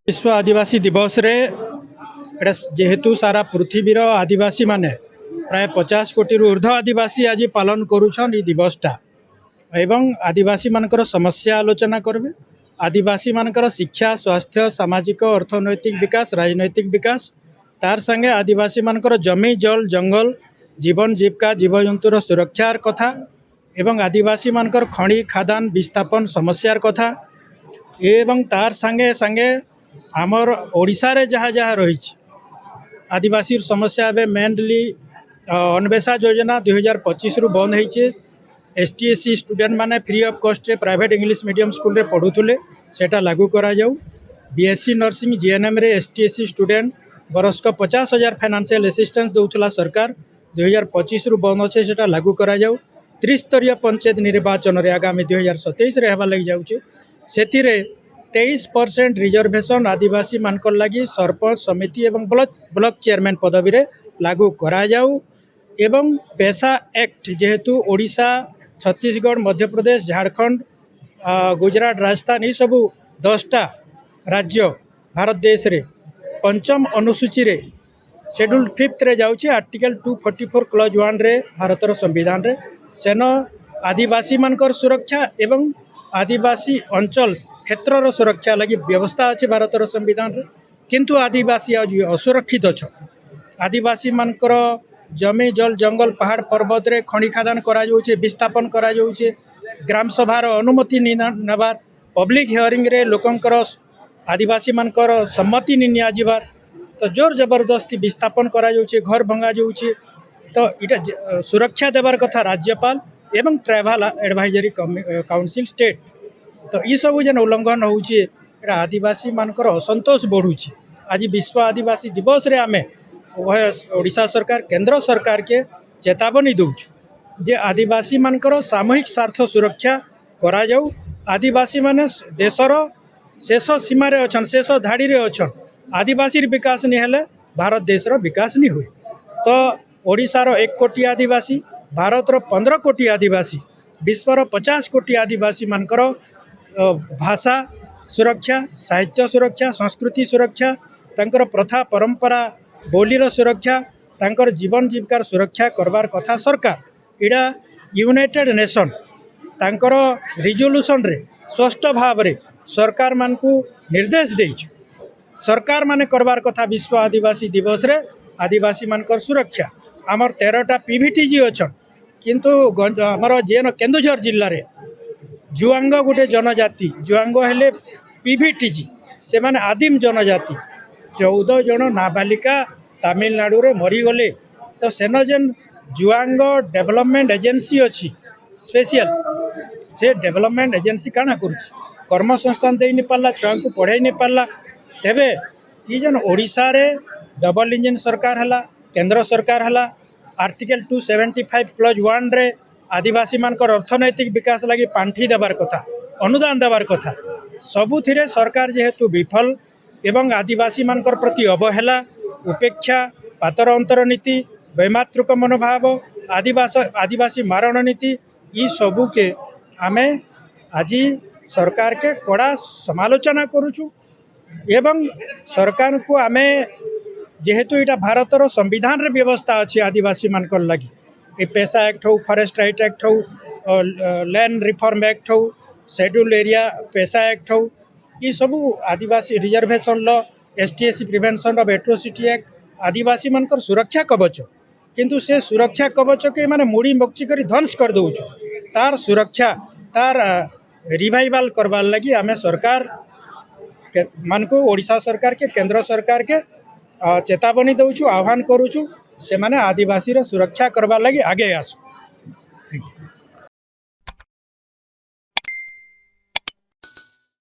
विश्व आदिवासी दिवस रे जेहेतु सारा पृथ्वीर आदिवासी माने प्राय 50 कोटी ऊर्ध्व आदिवासी आज पालन करुछन दिवसटा एवं आदिवासी मानकर समस्या आलोचना करबे। आदिवासी मानकर शिक्षा स्वास्थ्य सामाजिक अर्थनैतिक विकास राजनैतिक विकास तार संगे आदिवासी मानकर जमी जल जंगल जीवन जीविका जीवजंतुर सुरक्षार कथा एवं आदिवासी मानकर खଣି खादान विस्थापन समस्यार कथा एवं तार संगे संगे आमर ओडिशा रे जहाँ जहाँ रही आदिवासी समस्या ए मेनली अन्वेषा योजना 2025 रु बंद होइछे। ST/SC स्टूडेंट माने फ्री ऑफ कॉस्ट रे प्राइवेट इंग्लिश मीडियम स्कूल रे पढ़ुथुले सेटा लागू करा जाऊ। BSc नर्सिंग GNM रे ST/SC स्टूडेंट बरसक 50,000 फाइनेंशियल असिस्टेंस दौथला सरकार 2025 रु बंद अच्छे सेटा लागू करा जाऊ। त्रिस्तरीय पंचायत निर्वाचन रे आगामी 2027 रे हेबा लगी जाउछे सेतिरे 23% रिजर्वेशन आदिवासी मानकर लगी सरपंच समिति एवं ब्लॉक चेयरमैन पदवी रे लागू करा जाऊ। एवं पेशा एक्ट जेहेतु ओडिशा छत्तीसगढ़ मध्य प्रदेश झारखंड गुजरात राजस्थान ये सबू 10टा राज्य भारत देश रे पंचम अनुसूची रे शेड्यूल 5 रे जाउछि आर्टिकल 244 क्लॉज 1 रे भारतर संविधान रे सेन आदिवासी मानकर सुरक्षा एवं आदिवासी अंचल क्षेत्रर सुरक्षा लगी व्यवस्था अच्छे भारतर संविधान रे किंतु आदिवासी आज असुरक्षित अच्छा। आदिवासी मानकर जमी जल जंगल पहाड़ पर्वत रे खଣି खादान करा जाउछे विस्थापन करा जाउछे ग्राम सभार अनुमति नबार पब्लिक हियरिंग रे लोकंकर आदिवासी मानकर सम्मति नि निया जिबार तो जोर जबरदस्ती विस्थापन करा जाउछे घर भंगा जाउछे तो इटा सुरक्षा देवार कथा राज्यपाल एवं ट्राइबल एडवाइजरी काउंसिल स्टेट तो ये सब जेन उल्लंघन होउछे एटा आदिवासी मानकर असंतोष बढ़ुछे। आज विश्व आदिवासी दिवस रे आमे उभय ओडिशा सरकार केंद्र सरकार के चेतावनी दउछु जे आदिवासी मानकर सामूहिक स्वार्थ सुरक्षा करा जाऊ। आदिवासी माने देशर शेष सीमा रे अछन शेष धाड़ी रे अछन आदिवासी विकास नहीं हेले भारत देशर विकास नहीं हुए। तो ओडिशार 1 कोटी आदिवासी भारतर 15 कोटी आदिवासी विश्वर 50 कोटी आदिवासी मानकर भाषा सुरक्षा साहित्य सुरक्षा संस्कृति सुरक्षा तांकर प्रथा परंपरा बोलीर सुरक्षा तांकर जीवन जीविकार सुरक्षा करबार कथा सरकार इड़ा यूनाइटेड नेशन तांकर रिजोल्यूशन रे स्पष्ट भाव रे सरकार मानकू निर्देश देइछ सरकार माने करबार कथा विश्व आदिवासी दिवस रे आदिवासी मानकर सुरक्षा। आमर 13टा PVTG अच्छन किंतु आमर जेन केन्दुझर जिल्ला रे जुआंग गोटे जनजाति जुआंग हेले PVTG से माने आदिम जनजाति 14 जन नाबालिका तमिलनाडु रे मरीगले तो सेन जेन जुआंग डेवलपमेंट एजेंसी अच्छी स्पेशल से डेवलपमेंट एजेंसी काना करुछि कर्म संस्थान दे नहीं पारला छुआ को पढ़ाई नहीं पारला तेबे ये जेन ओडिशा रे डबल इंजन सरकार हला केंद्र सरकार हला आर्टिकल 275 क्लॉज 1 रे आदिवासी मानकर अर्थनैतिक विकास लगी पांठी देवार कथा अनुदान देवार कथा सबुथिरे सरकार जेहेतु विफल एवं आदिवासी मानकर प्रति अवहेला उपेक्षा पातर अंतर नीति वैमातृक मनोभाव आदिवासी मारण नीति ये सबू के आमे आज सरकार के कड़ा समालोचना करुचु एवं सरकार को आमे जेहेतु इटा भारतर संविधान रे व्यवस्था अच्छी आदिवासी मानकर लगी ए पेशा एक्ट हो फॉरेस्ट राइट एक्ट हो लैंड रिफॉर्म एक्ट हो शेड्यूल एरिया पेशा एक्ट हो ये सबू Adivasi reservation law ST/SC prevention of atrocity act Adivasi मानकर सुरक्षा कवच किंतु से सुरक्षा कवच के माने मुड़ी मक्ची करी ध्वंस कर दउछु तार सुरक्षा तार रिवाइवल करवार लगी आमे सरकार मानको ओडिशा सरकार के केंद्र सरकार के चेतावनी दउछु आह्वान करूछु से माने आदिवासी रो सुरक्षा करवार लगी आगे आसु।